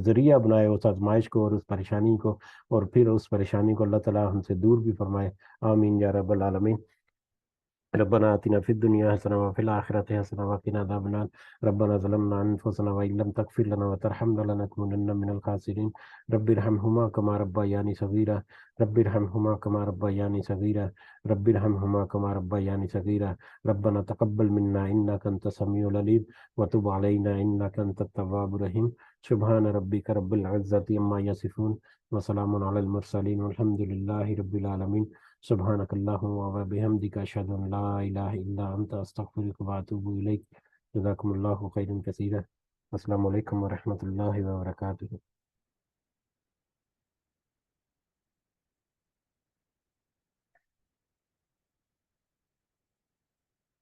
ذریعہ بنائے، اس آزمائش کو اور اس پریشانی کو، اور پھر اس پریشانی کو اللہ تعالیٰ ہم سے دور بھی فرمائے. آمین یا رب العالمین. ربنا آتنا في الدنيا حسنة وفي الآخرة حسنة وقنا عذاب النار. ربنا ظلمنا أنفسنا وإن لم تغفر لنا وترحمنا لنكونن من الخاسرين. رب ارحمهما كما ربياني صغيرا. رب ارحمهما كما ربياني صغيرا. رب ارحمهما كما ربياني صغيرا. ربنا تقبل منا إنك أنت السميع العليم وتب علينا إنك أنت التواب الرحيم. سبحان ربك رب العزة عما يصفون وسلام على المرسلين والحمد لله رب العالمين. سبحانك اللهم وبحمدك أشهد أن لا إله إلا أنت أستغفرك وأتوب إليك. جزاكم الله خيرا كثيرا. السلام عليكم ورحمة الله وبركاته.